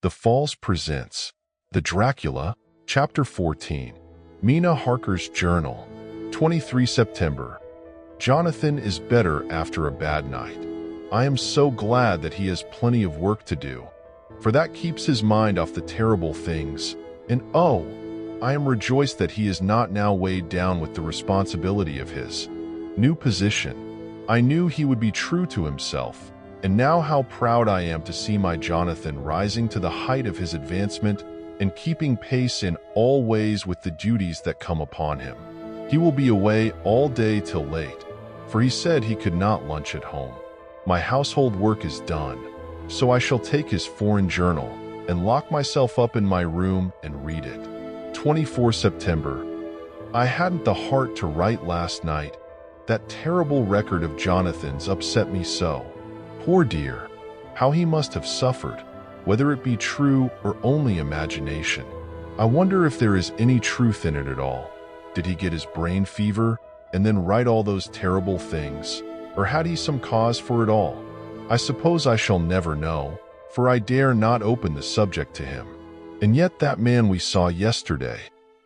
The Falls presents The Dracula, Chapter 14. Mina Harker's Journal, 23 September. Jonathan is better after a bad night. I am so glad that he has plenty of work to do, for that keeps his mind off the terrible things. And oh, I am rejoiced that he is not now weighed down with the responsibility of his new position. I knew he would be true to himself, and now how proud I am to see my Jonathan rising to the height of his advancement and keeping pace in all ways with the duties that come upon him. He will be away all day till late, for he said he could not lunch at home. My household work is done, so I shall take his foreign journal and lock myself up in my room and read it. 24 September. I hadn't the heart to write last night. That terrible record of Jonathan's upset me so. Poor dear, how he must have suffered, whether it be true or only imagination. I wonder if there is any truth in it at all. Did he get his brain fever and then write all those terrible things, or had he some cause for it all? I suppose I shall never know, for I dare not open the subject to him. And yet that man we saw yesterday,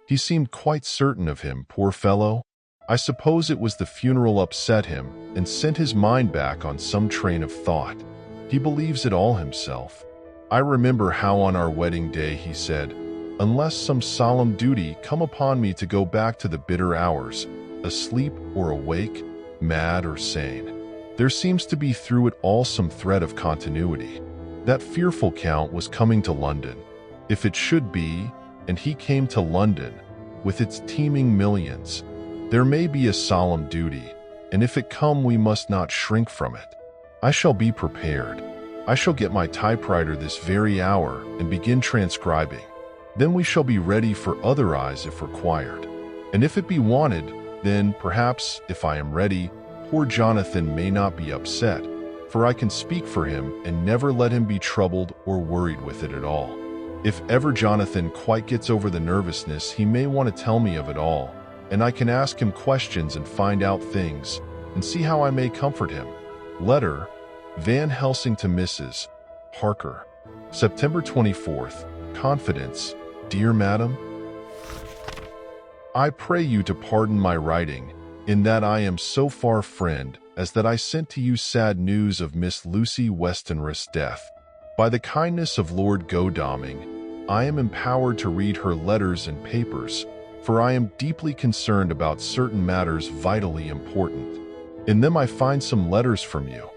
he seemed quite certain of him, poor fellow. I suppose it was the funeral upset him and sent his mind back on some train of thought. He believes it all himself. I remember how on our wedding day he said, "Unless some solemn duty come upon me to go back to the bitter hours, asleep or awake, mad or sane." There seems to be through it all some thread of continuity. That fearful Count was coming to London. If it should be, and he came to London, with its teeming millions, there may be a solemn duty, and if it come we must not shrink from it. I shall be prepared. I shall get my typewriter this very hour and begin transcribing. Then we shall be ready for other eyes if required. And if it be wanted, then perhaps, if I am ready, poor Jonathan may not be upset, for I can speak for him and never let him be troubled or worried with it at all. If ever Jonathan quite gets over the nervousness, he may want to tell me of it all, and I can ask him questions and find out things, and see how I may comfort him. Letter, Van Helsing to Mrs. Harker. September 24th. Confidence. Dear Madam, I pray you to pardon my writing, in that I am so far friend, as that I sent to you sad news of Miss Lucy Westenra's death. By the kindness of Lord Godalming, I am empowered to read her letters and papers, for I am deeply concerned about certain matters vitally important. In them I find some letters from you,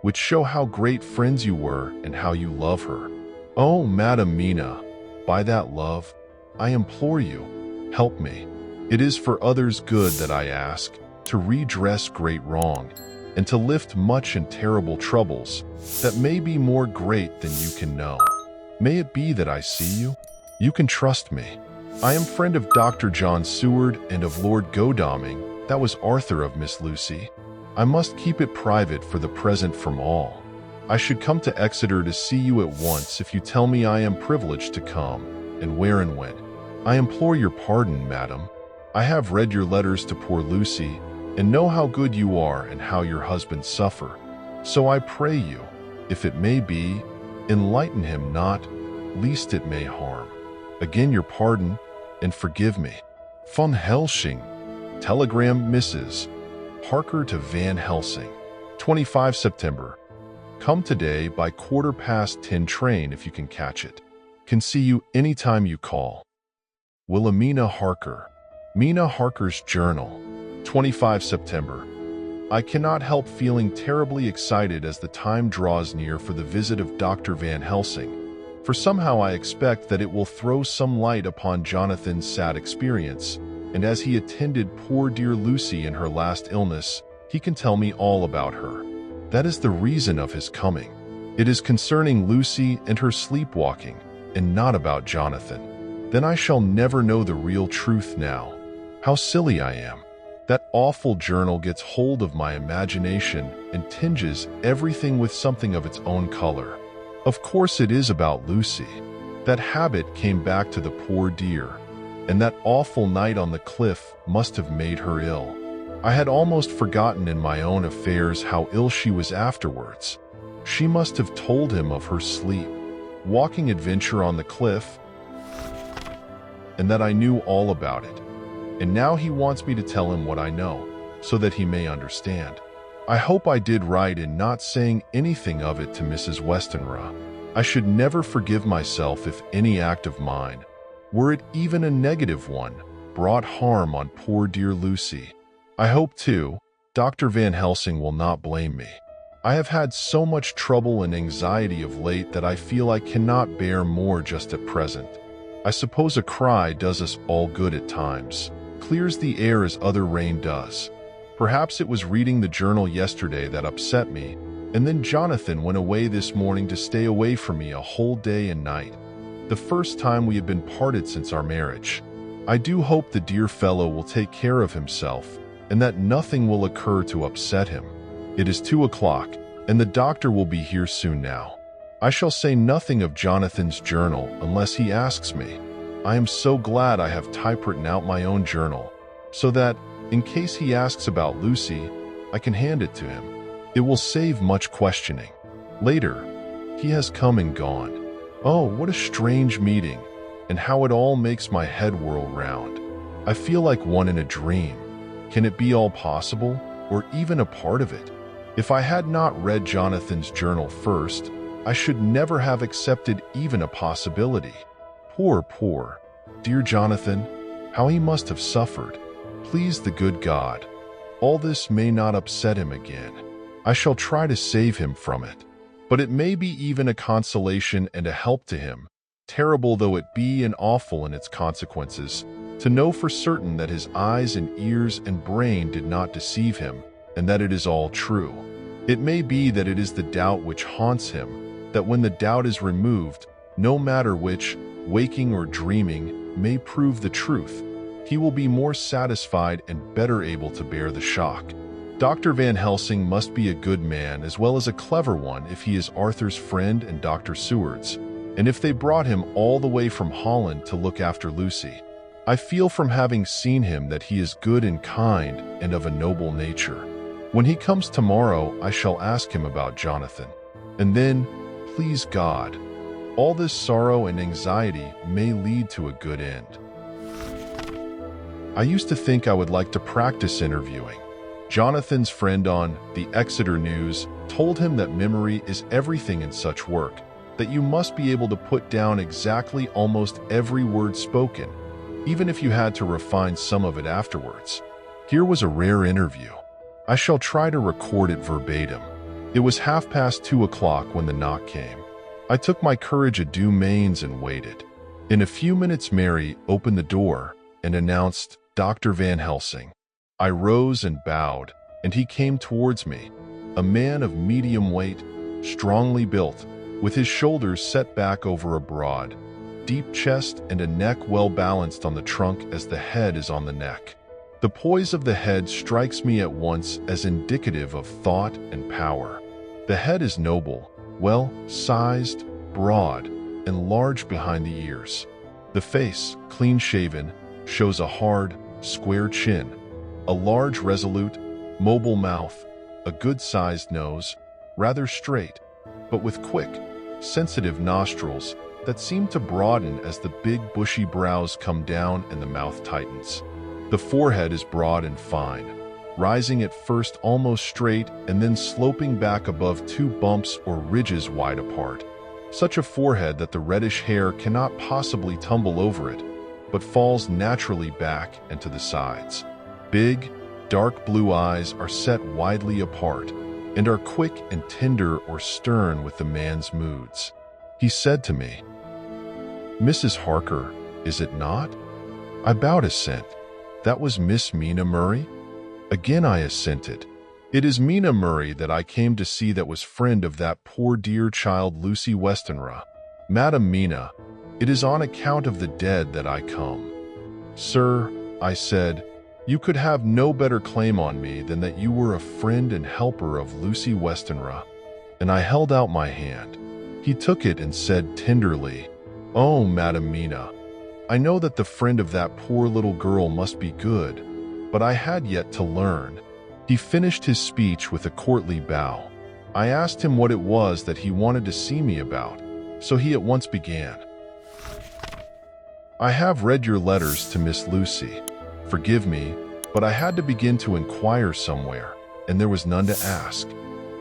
which show how great friends you were and how you love her. Oh, Madam Mina, by that love, I implore you, help me. It is for others' good that I ask, to redress great wrong, and to lift much and terrible troubles, that may be more great than you can know. May it be that I see you? You can trust me. I am friend of Dr. John Seward and of Lord Godalming, that was Arthur of Miss Lucy. I must keep it private for the present from all. I should come to Exeter to see you at once if you tell me I am privileged to come, and where and when. I implore your pardon, madam. I have read your letters to poor Lucy, and know how good you are and how your husband suffer. So I pray you, if it may be, enlighten him not, lest it may harm. Again your pardon, and forgive me. Van Helsing. Telegram Mrs. Harker to Van Helsing. 25 September. Come today by 10:15 train if you can catch it. Can see you anytime you call. Wilhelmina Harker. Mina Harker's Journal. 25 September. I cannot help feeling terribly excited as the time draws near for the visit of Dr. Van Helsing, for somehow I expect that it will throw some light upon Jonathan's sad experience, and as he attended poor dear Lucy in her last illness, he can tell me all about her. That is the reason of his coming. It is concerning Lucy and her sleepwalking, and not about Jonathan. Then I shall never know the real truth now. How silly I am. That awful journal gets hold of my imagination and tinges everything with something of its own color. Of course it is about Lucy. That habit came back to the poor dear, and that awful night on the cliff must have made her ill. I had almost forgotten in my own affairs how ill she was afterwards. She must have told him of her sleep. walking adventure on the cliff, and that I knew all about it. And now he wants me to tell him what I know, so that he may understand. I hope I did right in not saying anything of it to Mrs. Westenra. I should never forgive myself if any act of mine, were it even a negative one, brought harm on poor dear Lucy. I hope, too, Dr. Van Helsing will not blame me. I have had so much trouble and anxiety of late that I feel I cannot bear more just at present. I suppose a cry does us all good at times, clears the air as other rain does. Perhaps it was reading the journal yesterday that upset me, and then Jonathan went away this morning to stay away from me a whole day and night. The first time we have been parted since our marriage. I do hope the dear fellow will take care of himself, and that nothing will occur to upset him. It is 2 o'clock, and the doctor will be here soon now. I shall say nothing of Jonathan's journal unless he asks me. I am so glad I have typewritten out my own journal, so that, in case he asks about Lucy, I can hand it to him. It will save much questioning. Later, he has come and gone. Oh, what a strange meeting, and how it all makes my head whirl round. I feel like one in a dream. Can it be all possible, or even a part of it? If I had not read Jonathan's journal first, I should never have accepted even a possibility. Poor, dear Jonathan, how he must have suffered. Please the good God, all this may not upset him again. I shall try to save him from it. But it may be even a consolation and a help to him, terrible though it be and awful in its consequences, to know for certain that his eyes and ears and brain did not deceive him, and that it is all true. It may be that it is the doubt which haunts him, that when the doubt is removed, no matter which, waking or dreaming, may prove the truth, he will be more satisfied and better able to bear the shock. Dr. Van Helsing must be a good man as well as a clever one if he is Arthur's friend and Dr. Seward's, and if they brought him all the way from Holland to look after Lucy. I feel from having seen him that he is good and kind and of a noble nature. When he comes tomorrow, I shall ask him about Jonathan. And then, please God, all this sorrow and anxiety may lead to a good end. I used to think I would like to practice interviewing. Jonathan's friend on the Exeter News told him that memory is everything in such work, that you must be able to put down exactly almost every word spoken, even if you had to refine some of it afterwards. Here was a rare interview. I shall try to record it verbatim. It was 2:30 when the knock came. I took my courage a deux mains and waited. In a few minutes Mary opened the door and announced Dr. Van Helsing. I rose and bowed, and he came towards me, a man of medium weight, strongly built, with his shoulders set back over a broad, deep chest and a neck well balanced on the trunk as the head is on the neck. The poise of the head strikes me at once as indicative of thought and power. The head is noble, well-sized, broad, and large behind the ears. The face, clean-shaven, shows a hard, square chin, a large, resolute, mobile mouth, a good-sized nose, rather straight, but with quick, sensitive nostrils that seem to broaden as the big, bushy brows come down and the mouth tightens. The forehead is broad and fine, rising at first almost straight and then sloping back above two bumps or ridges wide apart. Such a forehead that the reddish hair cannot possibly tumble over it, but falls naturally back and to the sides. Big, dark blue eyes are set widely apart and are quick and tender or stern with the man's moods. He said to me, "Mrs. Harker, is it not?" I bowed assent. That was Miss Mina Murray? Again I assented. It is Mina Murray that I came to see, that was friend of that poor dear child Lucy Westenra. Madam Mina, it is on account of the dead that I come. Sir, I said, you could have no better claim on me than that you were a friend and helper of Lucy Westenra. And I held out my hand. He took it and said tenderly, "Oh, Madam Mina, I know that the friend of that poor little girl must be good, but I had yet to learn." He finished his speech with a courtly bow. I asked him what it was that he wanted to see me about. so he at once began. I have read your letters to Miss Lucy. Forgive me, but I had to begin to inquire somewhere, and there was none to ask.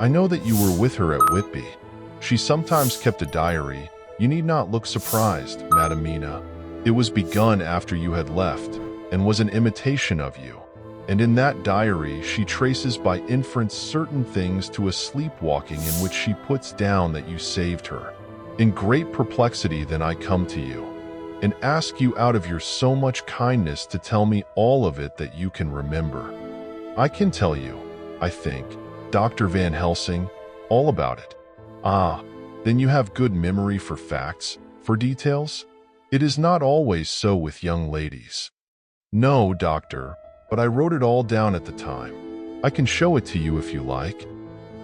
I know that you were with her at Whitby. She sometimes kept a diary. You need not look surprised, Madam Mina. It was begun after you had left, and was an imitation of you. And in that diary she traces by inference certain things to a sleepwalking in which she puts down that you saved her. In great perplexity then I come to you, and ask you out of your so much kindness to tell me all of it that you can remember. I can tell you, I think, Dr. Van Helsing, all about it. Ah, then you have good memory for facts, for details? It is not always so with young ladies. No, doctor, but I wrote it all down at the time. I can show it to you if you like.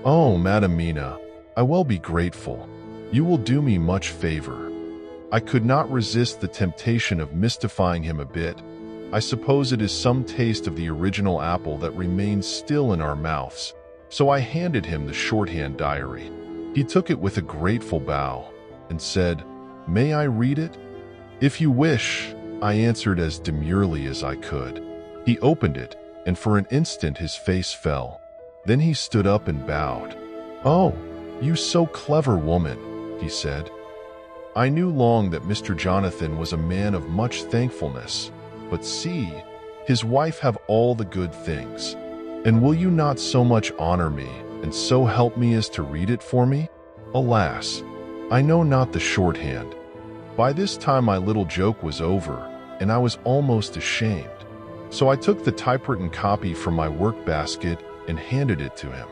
Oh, Madam Mina, I will be grateful. You will do me much favor. I could not resist the temptation of mystifying him a bit. I suppose it is some taste of the original apple that remains still in our mouths. So I handed him the shorthand diary. He took it with a grateful bow and said, "May I read it?" "If you wish," I answered as demurely as I could. He opened it, and for an instant his face fell. Then he stood up and bowed. "Oh, you so clever woman," he said. I knew long that Mr. Jonathan was a man of much thankfulness, but see, his wife have all the good things. And will you not so much honor me, and so help me as to read it for me? Alas, I know not the shorthand. By this time my little joke was over, and I was almost ashamed. So I took the typewritten copy from my work basket and handed it to him.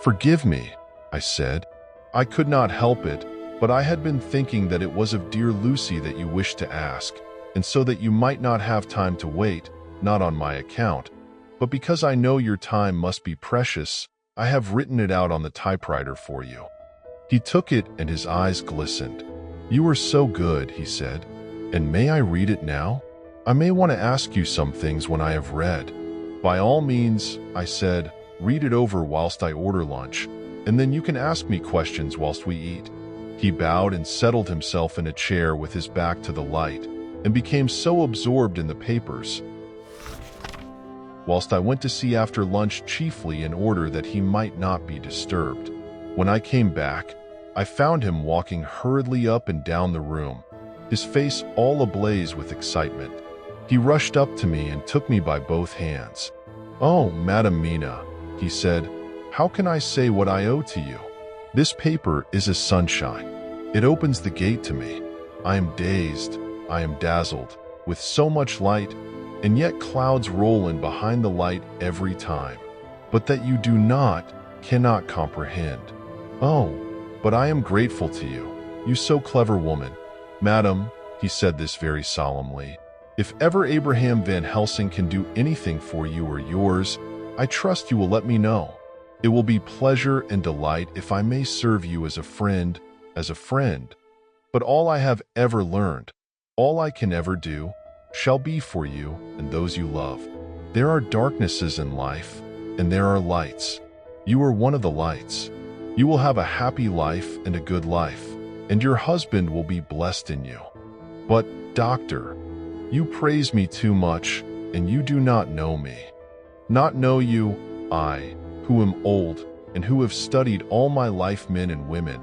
"Forgive me," I said. "I could not help it, but I had been thinking that it was of dear Lucy that you wished to ask, and so that you might not have time to wait, not on my account, but because I know your time must be precious, I have written it out on the typewriter for you." He took it and his eyes glistened. "You are so good," he said. "And may I read it now? I may want to ask you some things when I have read." "By all means," I said, "read it over whilst I order lunch, and then you can ask me questions whilst we eat." He bowed and settled himself in a chair with his back to the light, and became so absorbed in the papers, whilst I went to see after lunch chiefly in order that he might not be disturbed. When I came back, I found him walking hurriedly up and down the room, his face all ablaze with excitement. He rushed up to me and took me by both hands. "Oh, Madam Mina," he said, "how can I say what I owe to you? This paper is a sunshine. It opens the gate to me. I am dazed, I am dazzled, with so much light, and yet clouds roll in behind the light every time. But that you do not, cannot comprehend. Oh, but I am grateful to you, you so clever woman. Madam," he said this very solemnly, "if ever Abraham Van Helsing can do anything for you or yours, I trust you will let me know. It will be pleasure and delight if I may serve you as a friend, But all I have ever learned, all I can ever do, shall be for you and those you love. There are darknesses in life, and there are lights. You are one of the lights. You will have a happy life and a good life, and your husband will be blessed in you. But, doctor, you praise me too much, and you do not know me. Not know you, I, who am old, and who have studied all my life men and women,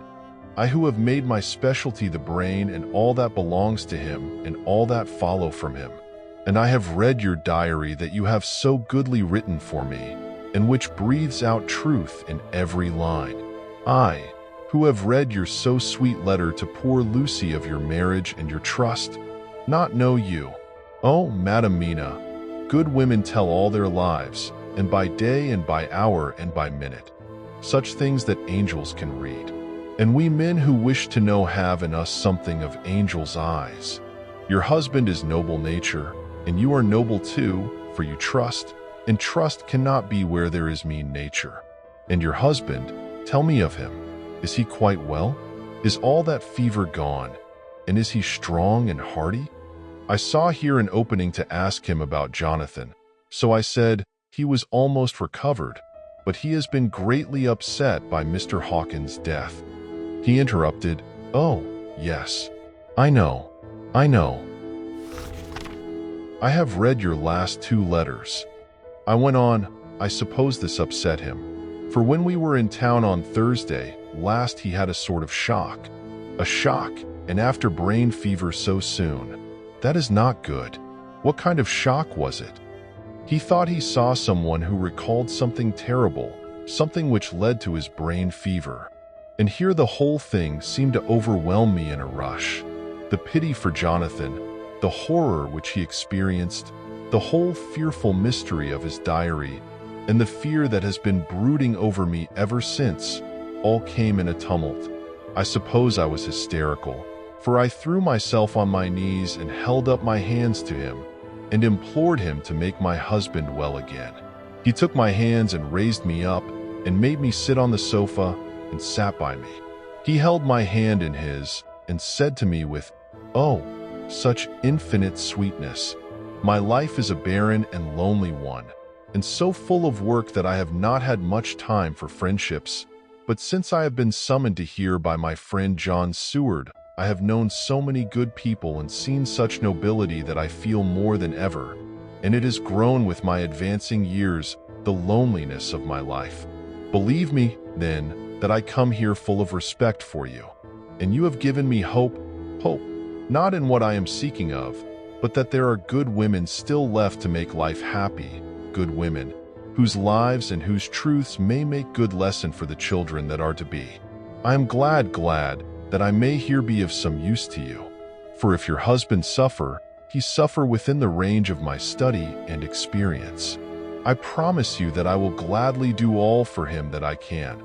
I who have made my specialty the brain and all that belongs to him and all that follow from him. And I have read your diary that you have so goodly written for me, and which breathes out truth in every line. I, who have read your so sweet letter to poor Lucy of your marriage and your trust, not know you. Oh, Madam Mina, good women tell all their lives, and by day and by hour and by minute, such things that angels can read. And we men who wish to know have in us something of angels' eyes. Your husband is noble nature, and you are noble too, for you trust, and trust cannot be where there is mean nature. And your husband, tell me of him. Is he quite well? Is all that fever gone? And is he strong and hearty? I saw here an opening to ask him about Jonathan, so I said he was almost recovered, but he has been greatly upset by Mr. Hawkins' death. He interrupted, "Oh, Yes. I know. I know. I have read your last 2 letters. I went on. I suppose this upset him. For when we were in town on Thursday last, he had a sort of shock. A shock, and after brain fever so soon. That is not good. What kind of shock was it? He thought he saw someone who recalled something terrible, something which led to his brain fever. And here the whole thing seemed to overwhelm me in a rush. The pity for Jonathan, the horror which he experienced, the whole fearful mystery of his diary, and the fear that has been brooding over me ever since, all came in a tumult. I suppose I was hysterical, for I threw myself on my knees and held up my hands to him, and implored him to make my husband well again. He took my hands and raised me up, and made me sit on the sofa, and sat by me. He held my hand in his, and said to me with, oh, such infinite sweetness, my life is a barren and lonely one, and so full of work that I have not had much time for friendships. But since I have been summoned to here by my friend John Seward, I have known so many good people and seen such nobility that I feel more than ever, and it has grown with my advancing years, the loneliness of my life. Believe me, then, that I come here full of respect for you, and you have given me hope, not in what I am seeking of, but that there are good women still left to make life happy, good women, whose lives and whose truths may make good lesson for the children that are to be. I am glad that I may here be of some use to you. For if your husband suffer, he suffer within the range of my study and experience. I promise you that I will gladly do all for him that I can,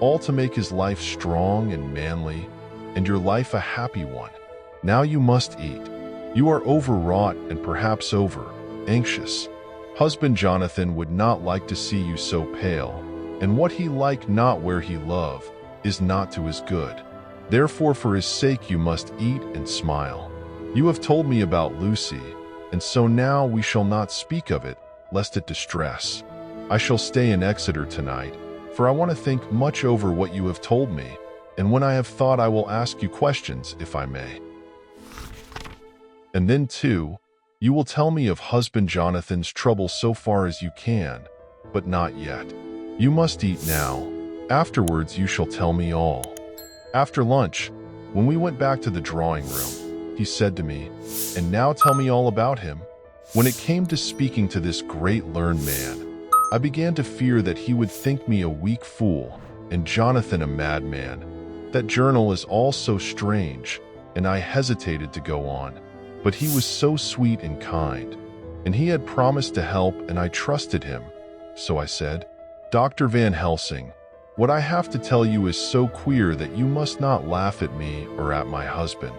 all to make his life strong and manly, and your life a happy one. Now you must eat. You are overwrought and perhaps anxious. Husband Jonathan would not like to see you so pale, and what he like not where he love is not to his good. Therefore for his sake you must eat and smile. You have told me about Lucy, and so now we shall not speak of it, lest it distress. I shall stay in Exeter tonight, for I want to think much over what you have told me, and when I have thought I will ask you questions, if I may. And then, too, you will tell me of husband Jonathan's trouble so far as you can, but not yet. You must eat now. Afterwards you shall tell me all. After lunch, when we went back to the drawing room, he said to me, and now tell me all about him. When it came to speaking to this great learned man, I began to fear that he would think me a weak fool, and Jonathan a madman. That journal is all so strange, and I hesitated to go on. But he was so sweet and kind, and he had promised to help, and I trusted him. So I said, Dr. Van Helsing, what I have to tell you is so queer that you must not laugh at me or at my husband.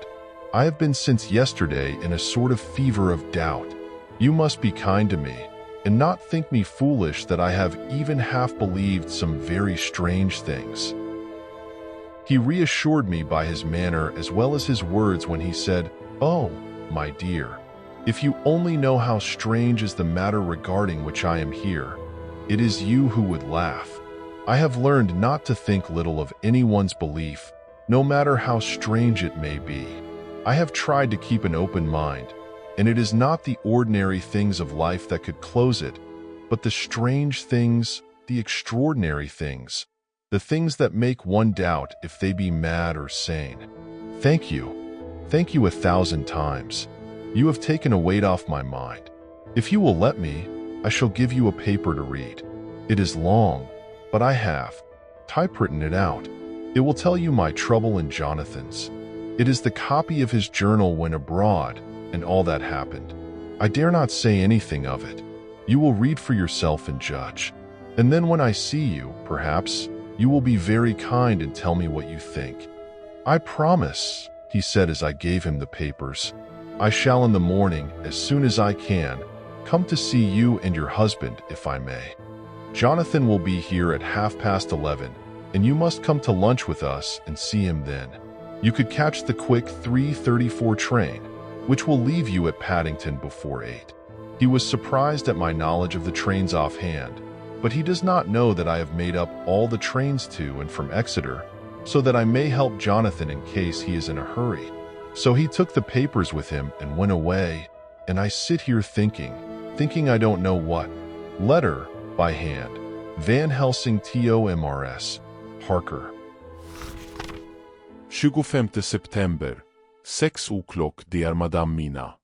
I have been since yesterday in a sort of fever of doubt. You must be kind to me, and not think me foolish that I have even half believed some very strange things. He reassured me by his manner as well as his words when he said, oh, my dear, if you only know how strange is the matter regarding which I am here, it is you who would laugh. I have learned not to think little of anyone's belief, no matter how strange it may be. I have tried to keep an open mind, and it is not the ordinary things of life that could close it, but the strange things, the extraordinary things, the things that make one doubt if they be mad or sane. Thank you 1,000 times. You have taken a weight off my mind. If you will let me, I shall give you a paper to read. It is long, but I have typewritten it out. It will tell you my trouble and Jonathan's. It is the copy of his journal when abroad, and all that happened. I dare not say anything of it. You will read for yourself and judge. And then when I see you, perhaps, you will be very kind and tell me what you think. I promise, he said as I gave him the papers. I shall in the morning, as soon as I can, come to see you and your husband, if I may. Jonathan will be here at 11:30, and you must come to lunch with us and see him then. You could catch the quick 3:34 train, which will leave you at Paddington before 8. He was surprised at my knowledge of the trains offhand, but he does not know that I have made up all the trains to and from Exeter, so that I may help Jonathan in case he is in a hurry. So he took the papers with him and went away, and I sit here thinking I don't know what. Letter, by hand. Van Helsing Tomrs. Harker. 25 September. 6 o'clock, dear Madame Mina.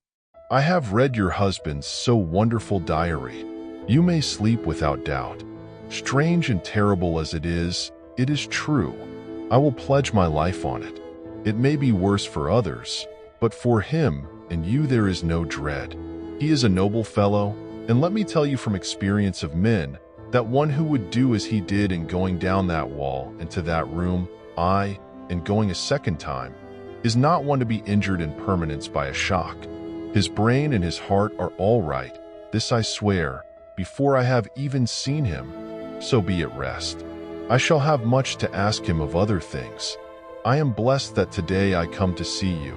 I have read your husband's so wonderful diary. You may sleep without doubt. Strange and terrible as it is true. I will pledge my life on it. It may be worse for others, but for him and you there is no dread. He is a noble fellow, and let me tell you from experience of men, that one who would do as he did in going down that wall into that room, and going a second time, is not one to be injured in permanence by a shock. His brain and his heart are all right, this I swear, before I have even seen him. So be at rest. I shall have much to ask him of other things. I am blessed that today I come to see you,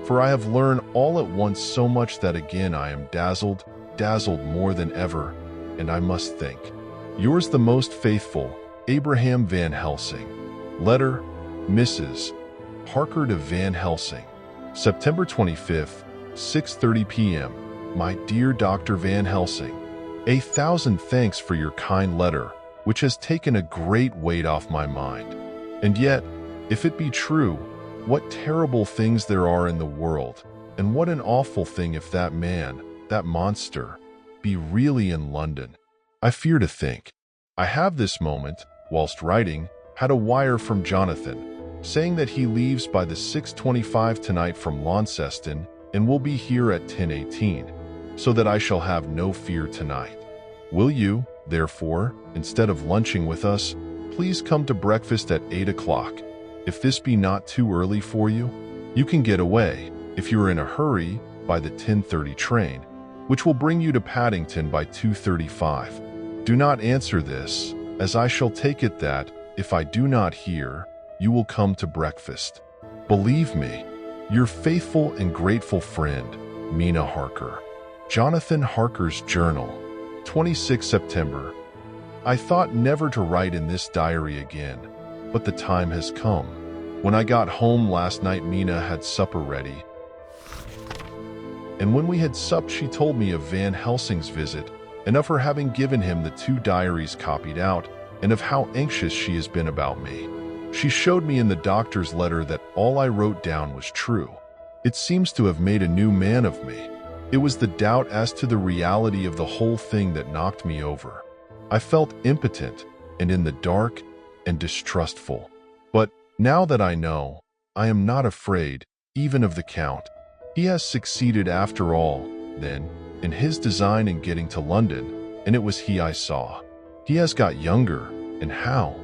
for I have learned all at once so much that again I am dazzled more than ever, and I must think. Yours the most faithful, Abraham Van Helsing. Letter, Mrs. Harker to Van Helsing. September 25th, 6:30 p.m. My dear Dr. Van Helsing, 1,000 thanks for your kind letter, which has taken a great weight off my mind. And yet, if it be true, what terrible things there are in the world, and what an awful thing if that man, that monster, be really in London. I fear to think. I have this moment, whilst writing, had a wire from Jonathan, saying that he leaves by the 6:25 tonight from Launceston and will be here at 10:18, so that I shall have no fear tonight. Will you, therefore, instead of lunching with us, please come to breakfast at 8 o'clock? If this be not too early for you, you can get away, if you are in a hurry, by the 10:30 train, which will bring you to Paddington by 2:35. Do not answer this, as I shall take it that, if I do not hear, you will come to breakfast. Believe me, your faithful and grateful friend, Mina Harker. Jonathan Harker's Journal, 26 September. I thought never to write in this diary again, but the time has come. When I got home last night, Mina had supper ready, and when we had supped, she told me of Van Helsing's visit, and of her having given him the 2 diaries copied out, and of how anxious she has been about me. She showed me in the doctor's letter that all I wrote down was true. It seems to have made a new man of me. It was the doubt as to the reality of the whole thing that knocked me over. I felt impotent and in the dark and distrustful. But now that I know, I am not afraid, even of the Count. He has succeeded after all, then, in his design in getting to London, and it was he I saw. He has got younger, and how?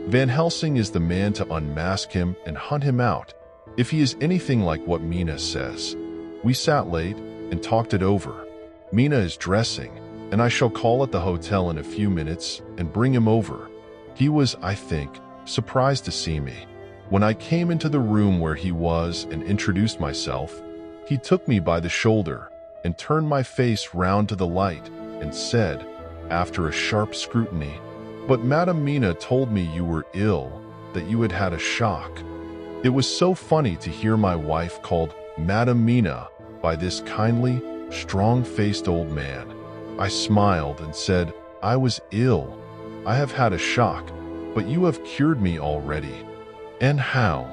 Van Helsing is the man to unmask him and hunt him out, if he is anything like what Mina says. We sat late and talked it over. Mina is dressing, and I shall call at the hotel in a few minutes and bring him over. He was, I think, surprised to see me. When I came into the room where he was and introduced myself, he took me by the shoulder and turned my face round to the light and said, after a sharp scrutiny, "But Madame Mina told me you were ill, that you had had a shock." It was so funny to hear my wife called Madame Mina by this kindly, strong-faced old man. I smiled and said, "I was ill. I have had a shock, but you have cured me already." "And how?"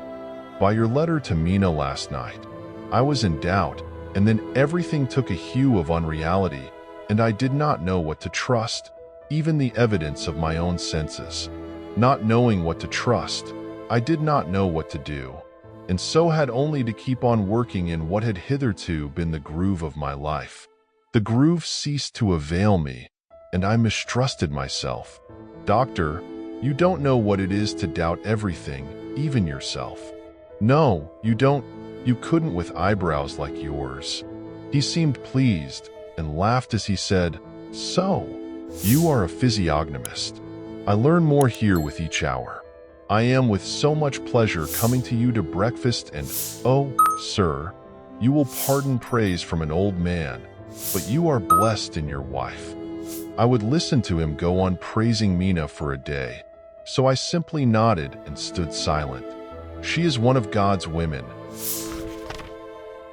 "By your letter to Mina last night. I was in doubt, and then everything took a hue of unreality, and I did not know what to trust, even the evidence of my own senses. Not knowing what to trust, I did not know what to do, and so had only to keep on working in what had hitherto been the groove of my life. The groove ceased to avail me, and I mistrusted myself. Doctor, you don't know what it is to doubt everything, even yourself. No, you don't. You couldn't with eyebrows like yours." He seemed pleased and laughed as he said, "So, you are a physiognomist. I learn more here with each hour. I am with so much pleasure coming to you to breakfast and, oh, sir, you will pardon praise from an old man, but you are blessed in your wife." I would listen to him go on praising Mina for a day. so I simply nodded and stood silent. She is one of God's women,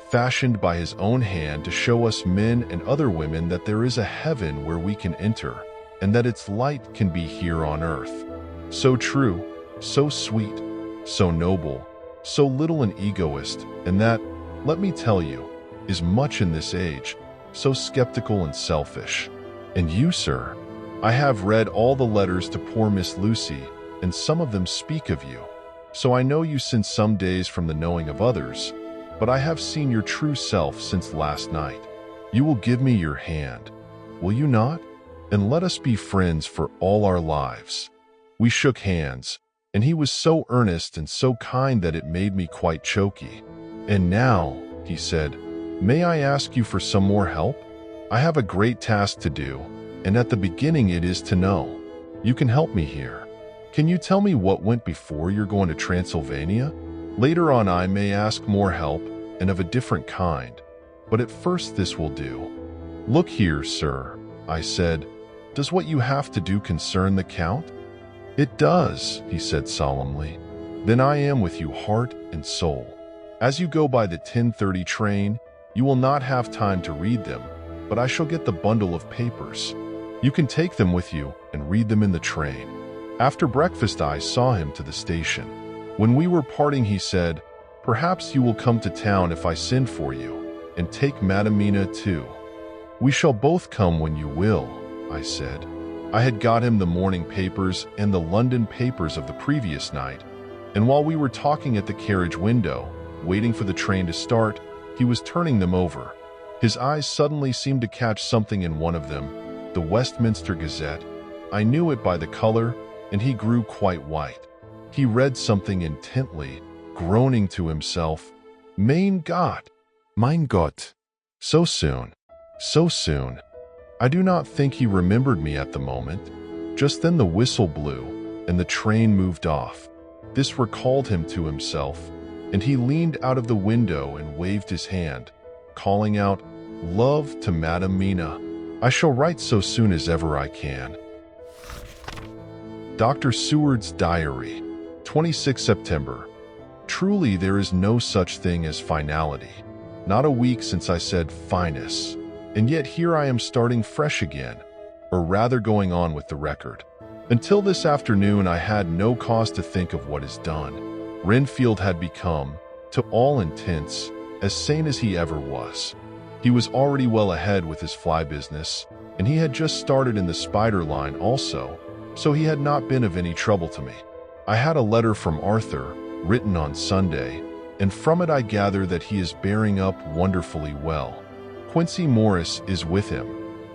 fashioned by his own hand to show us men and other women that there is a heaven where we can enter, and that its light can be here on earth. So true, so sweet, so noble, so little an egoist, and that, let me tell you, is much in this age, so skeptical and selfish. And you, sir, I have read all the letters to poor Miss Lucy, and some of them speak of you. So I know you since some days from the knowing of others, but I have seen your true self since last night. You will give me your hand, will you not? And let us be friends for all our lives. We shook hands, and he was so earnest and so kind that it made me quite choky. And now, he said, may I ask you for some more help? I have a great task to do, and at the beginning it is to know. You can help me here. Can you tell me what went before you're going to Transylvania? Later on I may ask more help, and of a different kind, but at first this will do. Look here, sir, I said, does what you have to do concern the Count? It does, he said solemnly. Then I am with you heart and soul. As you go by the 10:30 train, you will not have time to read them, but I shall get the bundle of papers. You can take them with you and read them in the train. After breakfast I saw him to the station. When we were parting he said, perhaps you will come to town if I send for you, and take Madam Mina too. We shall both come when you will, I said. I had got him the morning papers and the London papers of the previous night, and while we were talking at the carriage window, waiting for the train to start, he was turning them over. His eyes suddenly seemed to catch something in one of them, the Westminster Gazette. I knew it by the color, and he grew quite white. He read something intently, groaning to himself, Mein Gott! Mein Gott! So soon, so soon. I do not think he remembered me at the moment. Just then the whistle blew, and the train moved off. This recalled him to himself, and he leaned out of the window and waved his hand, calling out, Love to Madam Mina. I shall write so soon as ever I can. Dr. Seward's Diary, 26 September. Truly there is no such thing as finality. Not a week since I said finus, and yet here I am starting fresh again, or rather going on with the record. Until this afternoon I had no cause to think of what is done. Renfield had become, to all intents, as sane as he ever was. He was already well ahead with his fly business, and he had just started in the spider line also, so he had not been of any trouble to me. I had a letter from Arthur, written on Sunday, and from it I gather that he is bearing up wonderfully well. Quincy Morris is with him,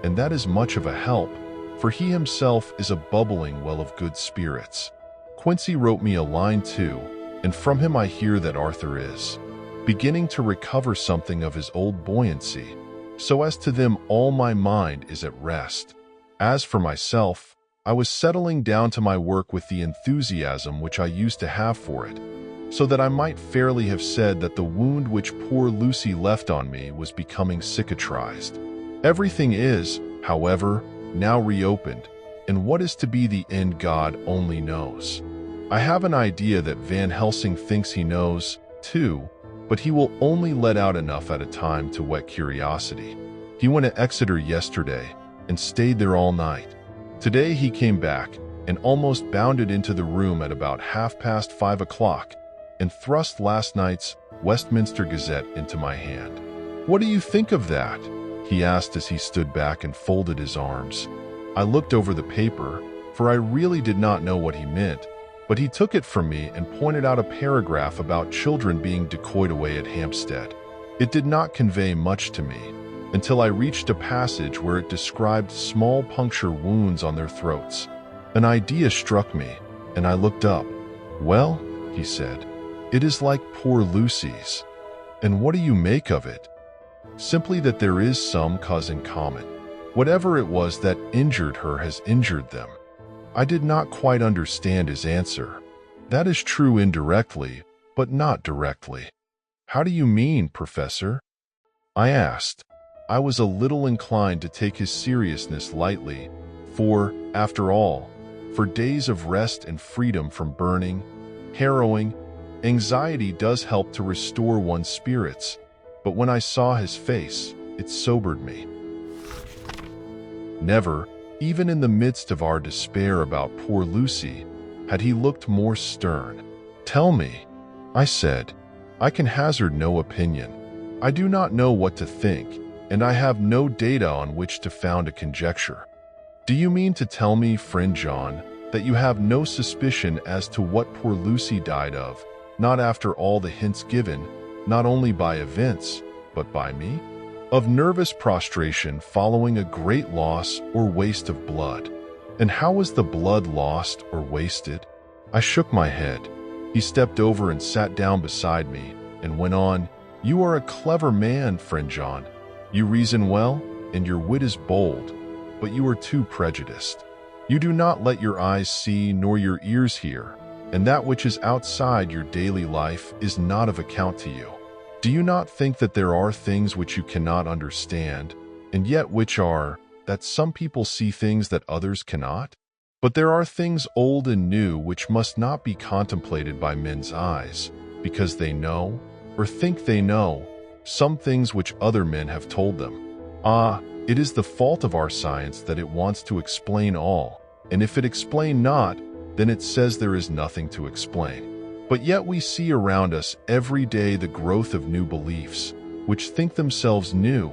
and that is much of a help, for he himself is a bubbling well of good spirits. Quincy wrote me a line too, and from him I hear that Arthur is beginning to recover something of his old buoyancy, so as to them all my mind is at rest. As for myself, I was settling down to my work with the enthusiasm which I used to have for it, so that I might fairly have said that the wound which poor Lucy left on me was becoming cicatrized. Everything is, however, now reopened, and what is to be the end God only knows. I have an idea that Van Helsing thinks he knows, too, but he will only let out enough at a time to whet curiosity. He went to Exeter yesterday and stayed there all night. Today he came back and almost bounded into the room at about 5:30 o'clock and thrust last night's Westminster Gazette into my hand. What do you think of that? He asked as he stood back and folded his arms. I looked over the paper, for I really did not know what he meant, but he took it from me and pointed out a paragraph about children being decoyed away at Hampstead. It did not convey much to me, until I reached a passage where it described small puncture wounds on their throats. An idea struck me, and I looked up. Well, he said, it is like poor Lucy's. And what do you make of it? Simply that there is some cause in common. Whatever it was that injured her has injured them. I did not quite understand his answer. That is true indirectly, but not directly. How do you mean, Professor? I asked. I was a little inclined to take his seriousness lightly, for, after all, for days of rest and freedom from burning, harrowing. Anxiety does help to restore one's spirits, but when I saw his face, it sobered me. Never, even in the midst of our despair about poor Lucy, had he looked more stern. "Tell me," I said. "I can hazard no opinion. I do not know what to think, and I have no data on which to found a conjecture. Do you mean to tell me, friend John, that you have no suspicion as to what poor Lucy died of, not after all the hints given, not only by events, but by me? Of nervous prostration following a great loss or waste of blood? And how was the blood lost or wasted?" I shook my head. He stepped over and sat down beside me and went on, "You are a clever man, friend John. You reason well, and your wit is bold, but you are too prejudiced. You do not let your eyes see nor your ears hear, and that which is outside your daily life is not of account to you. Do you not think that there are things which you cannot understand, and yet which are, that some people see things that others cannot? But there are things old and new which must not be contemplated by men's eyes, because they know, or think they know, some things which other men have told them. Ah, it is the fault of our science that it wants to explain all, and if it explain not, then it says there is nothing to explain. But yet we see around us every day the growth of new beliefs, which think themselves new,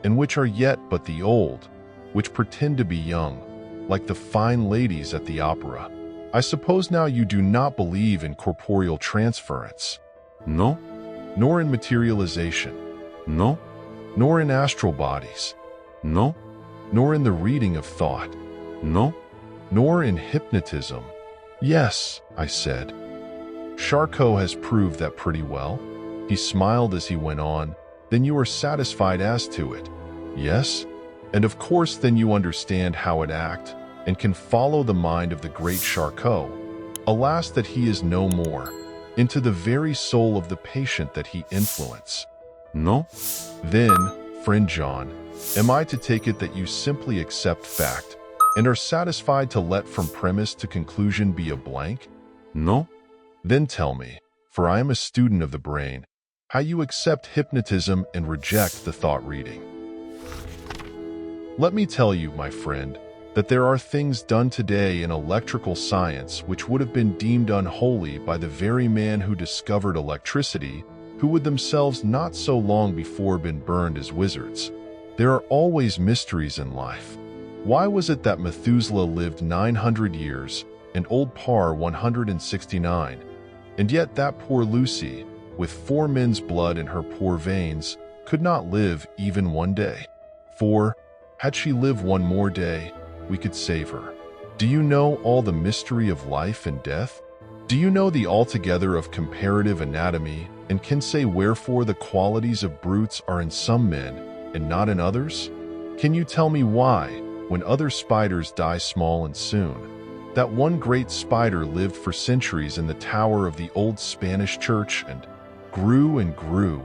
and which are yet but the old, which pretend to be young, like the fine ladies at the opera. I suppose now you do not believe in corporeal transference. No, Nor in materialization. no, Nor in astral bodies. no, Nor in the reading of thought. no. Nor in hypnotism. Yes, I said. Charcot has proved that pretty well. He smiled as he went on. Then you are satisfied as to it. Yes? And of course then you understand how it act, and can follow the mind of the great Charcot. Alas that he is no more, into the very soul of the patient that he influence. No, Then, friend John, am I to take it that you simply accept fact, and are satisfied to let from premise to conclusion be a blank? no, Then tell me, for I am a student of the brain, how you accept hypnotism and reject the thought reading. Let me tell you, my friend, that there are things done today in electrical science which would have been deemed unholy by the very man who discovered electricity, who would themselves not so long before been burned as wizards. There are always mysteries in life. Why was it that Methuselah lived 900 years and old Parr 169, and yet that poor Lucy, with 4 men's blood in her poor veins, could not live even one day? For, had she lived one more day, we could save her. Do you know all the mystery of life and death? Do you know the altogether of comparative anatomy, and can say wherefore the qualities of brutes are in some men, and not in others? Can you tell me why, when other spiders die small and soon, that one great spider lived for centuries in the tower of the old Spanish church and grew,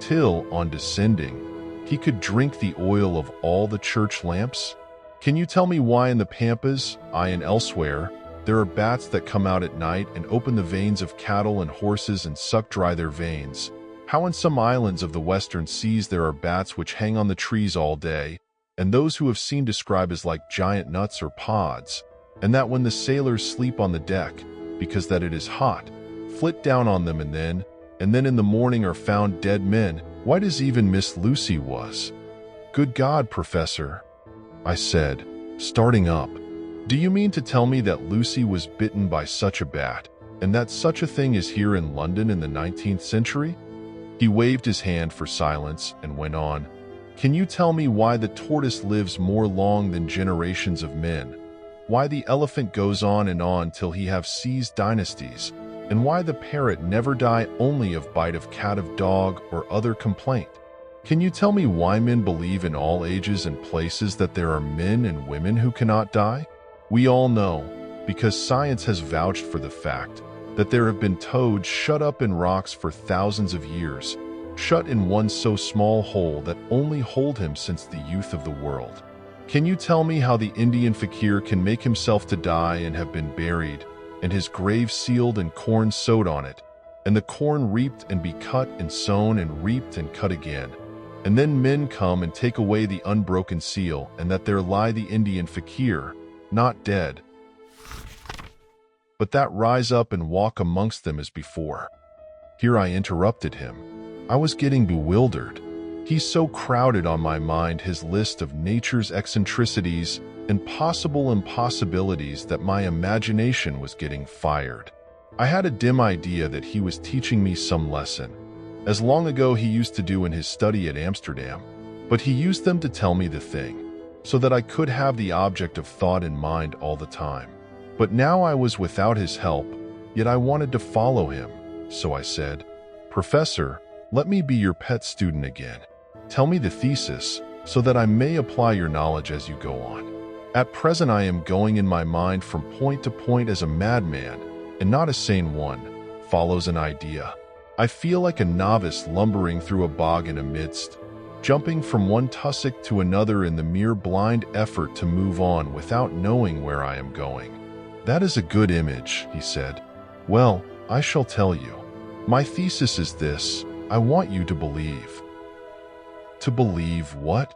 till, on descending, he could drink the oil of all the church lamps? Can you tell me why in the Pampas, aye, and elsewhere, there are bats that come out at night and open the veins of cattle and horses and suck dry their veins? How in some islands of the western seas there are bats which hang on the trees all day, and those who have seen describe as like giant nuts or pods, and that when the sailors sleep on the deck, because that it is hot, flit down on them and then in the morning are found dead men, white as even Miss Lucy was? Good God, Professor, I said, starting up. Do you mean to tell me that Lucy was bitten by such a bat, and that such a thing is here in London in the 19th century? He waved his hand for silence and went on. Can you tell me why the tortoise lives more long than generations of men? Why the elephant goes on till he have seized dynasties, and why the parrot never die only of bite of cat of dog or other complaint? Can you tell me why men believe in all ages and places that there are men and women who cannot die? We all know, because science has vouched for the fact, that there have been toads shut up in rocks for thousands of years, shut in one so small hole that only hold him since the youth of the world. Can you tell me how the Indian fakir can make himself to die and have been buried, and his grave sealed and corn sowed on it, and the corn reaped and be cut and sown and reaped and cut again, and then men come and take away the unbroken seal, and that there lie the Indian fakir, not dead, but that rise up and walk amongst them as before? Here I interrupted him. I was getting bewildered. He so crowded on my mind his list of nature's eccentricities and possible impossibilities that my imagination was getting fired. I had a dim idea that he was teaching me some lesson, as long ago he used to do in his study at Amsterdam, but he used them to tell me the thing, so that I could have the object of thought in mind all the time. But now I was without his help, yet I wanted to follow him, so I said, "Professor, let me be your pet student again. Tell me the thesis, so that I may apply your knowledge as you go on. At present I am going in my mind from point to point as a madman, and not a sane one, follows an idea. I feel like a novice lumbering through a bog in a midst, jumping from one tussock to another in the mere blind effort to move on without knowing where I am going." "That is a good image," he said. "Well, I shall tell you. My thesis is this: I want you to believe." To believe what?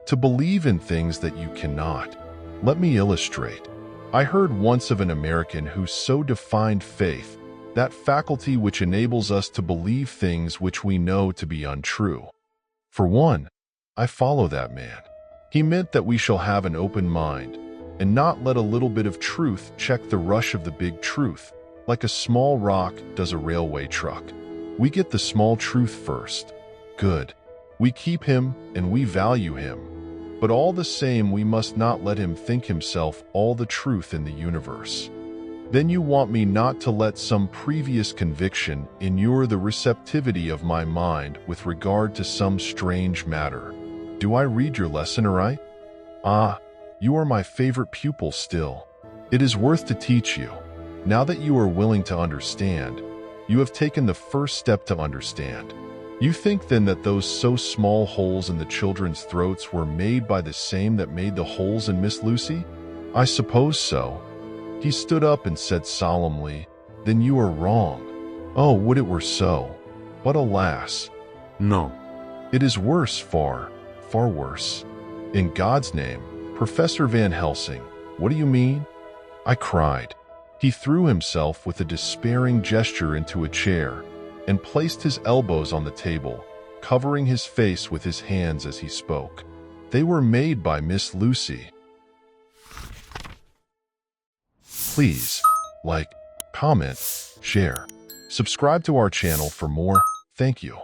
To believe in things that you cannot. Let me illustrate. I heard once of an American who so defined faith, that faculty which enables us to believe things which we know to be untrue. For one, I follow that man. He meant that we shall have an open mind, and not let a little bit of truth check the rush of the big truth, like a small rock does a railway truck. We get the small truth first. Good. We keep him and we value him. But all the same, we must not let him think himself all the truth in the universe. Then you want me not to let some previous conviction inure the receptivity of my mind with regard to some strange matter. Do I read your lesson aright? Ah, you are my favorite pupil still. It is worth to teach you. Now that you are willing to understand, you have taken the first step to understand. You think then that those so small holes in the children's throats were made by the same that made the holes in Miss Lucy? I suppose so. He stood up and said solemnly, "Then you are wrong. Oh, would it were so. But alas, No. it is worse, far, far worse. In God's name, Professor Van Helsing, what do you mean?" I cried. He threw himself with a despairing gesture into a chair and placed his elbows on the table, covering his face with his hands as he spoke. "They were made by Miss Lucy." Please, like, comment, share, subscribe to our channel for more. Thank you.